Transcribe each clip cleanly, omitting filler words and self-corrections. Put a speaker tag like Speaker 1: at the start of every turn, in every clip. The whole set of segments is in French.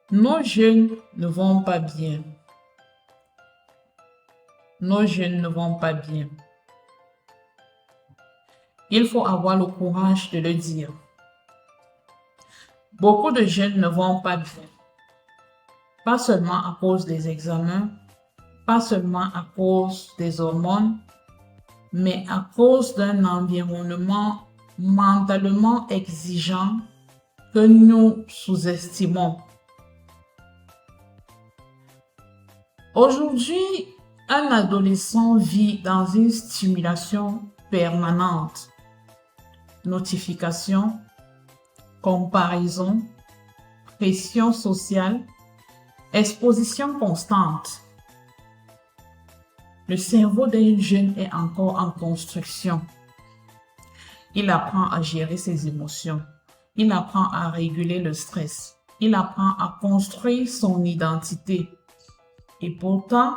Speaker 1: Nos jeunes ne vont pas bien. Nos jeunes ne vont pas bien. Il faut avoir le courage de le dire. Beaucoup de jeunes ne vont pas bien. Pas seulement à cause des examens, pas seulement à cause des hormones, mais à cause d'un environnement mentalement exigeant que nous sous-estimons. Aujourd'hui, un adolescent vit dans une stimulation permanente. Notifications, comparaison, pression sociale, exposition constante. Le cerveau d'un jeune est encore en construction. Il apprend à gérer ses émotions. Il apprend à réguler le stress. Il apprend à construire son identité. Et pourtant,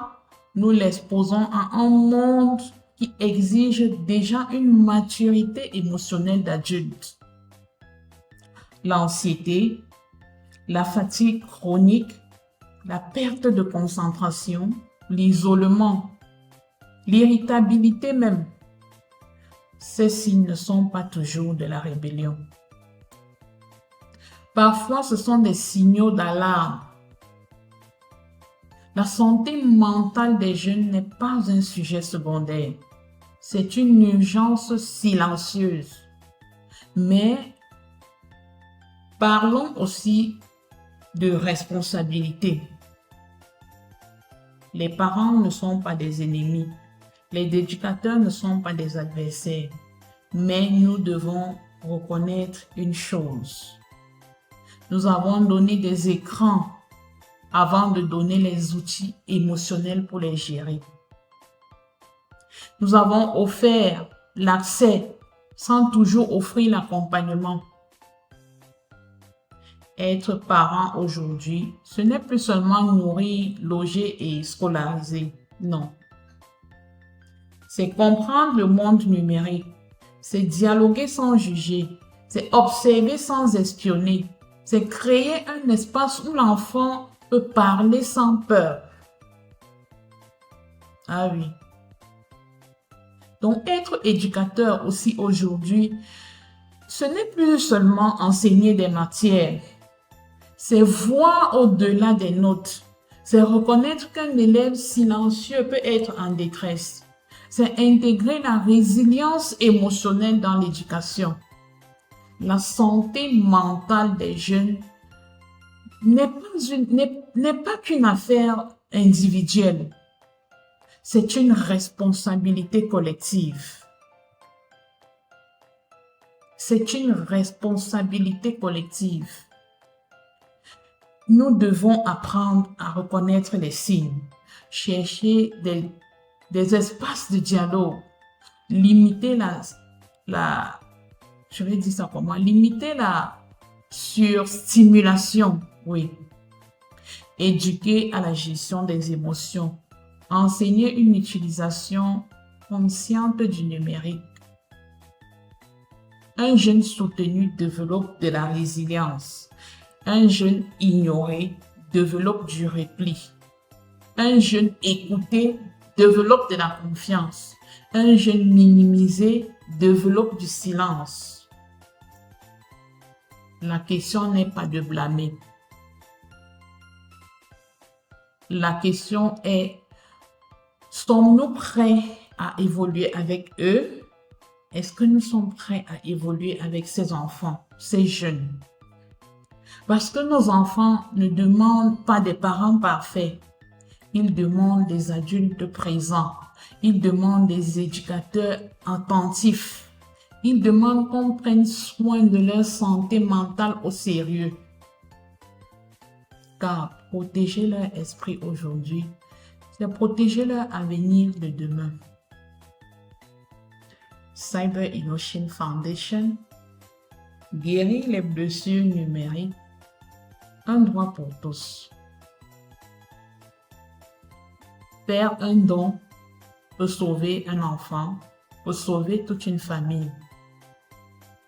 Speaker 1: nous l'exposons à un monde qui exige déjà une maturité émotionnelle d'adulte. L'anxiété, la fatigue chronique, la perte de concentration, l'isolement, l'irritabilité même, ces signes ne sont pas toujours de la rébellion. Parfois, ce sont des signaux d'alarme. La santé mentale des jeunes n'est pas un sujet secondaire. C'est une urgence silencieuse. Mais parlons aussi de responsabilité. Les parents ne sont pas des ennemis. Les éducateurs ne sont pas des adversaires. Mais nous devons reconnaître une chose. Nous avons donné des écrans avant de donner les outils émotionnels pour les gérer. Nous avons offert l'accès sans toujours offrir l'accompagnement. Être parent aujourd'hui, ce n'est plus seulement nourrir, loger et scolariser. Non. C'est comprendre le monde numérique. C'est dialoguer sans juger. C'est observer sans espionner. C'est créer un espace où l'enfant peut parler sans peur. Ah oui. Donc, être éducateur aussi aujourd'hui, ce n'est plus seulement enseigner des matières. C'est voir au-delà des notes. C'est reconnaître qu'un élève silencieux peut être en détresse. C'est intégrer la résilience émotionnelle dans l'éducation. La santé mentale des jeunes n'est pas qu'une affaire individuelle. C'est une responsabilité collective. C'est une responsabilité collective. Nous devons apprendre à reconnaître les signes, chercher des espaces de dialogue, limiter limiter la surstimulation, oui. Éduquer à la gestion des émotions, enseigner une utilisation consciente du numérique. Un jeune soutenu développe de la résilience. Un jeune ignoré développe du repli. Un jeune écouté développe de la confiance. Un jeune minimisé développe du silence. La question n'est pas de blâmer. La question est, sommes-nous prêts à évoluer avec eux? Est-ce que nous sommes prêts à évoluer avec ces enfants, ces jeunes? Parce que nos enfants ne demandent pas des parents parfaits. Ils demandent des adultes présents. Ils demandent des éducateurs attentifs. Ils demandent qu'on prenne soin de leur santé mentale au sérieux. Car protéger leur esprit aujourd'hui, c'est protéger leur avenir de demain. Cyber Innovation Foundation, guérir les blessures numériques, un droit pour tous. Faire un don peut sauver un enfant, peut sauver toute une famille.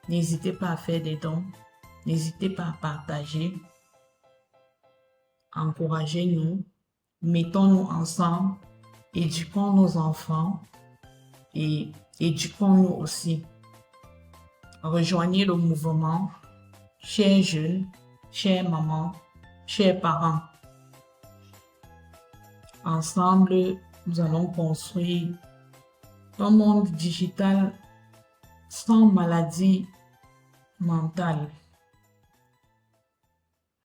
Speaker 1: N'hésitez pas à faire des dons, n'hésitez pas à partager. encouragez-nous, mettons-nous ensemble, éduquons nos enfants et éduquons-nous aussi. Rejoignez le mouvement, chers jeunes, chères mamans, chers parents. Ensemble, nous allons construire un monde digital sans maladie mentale.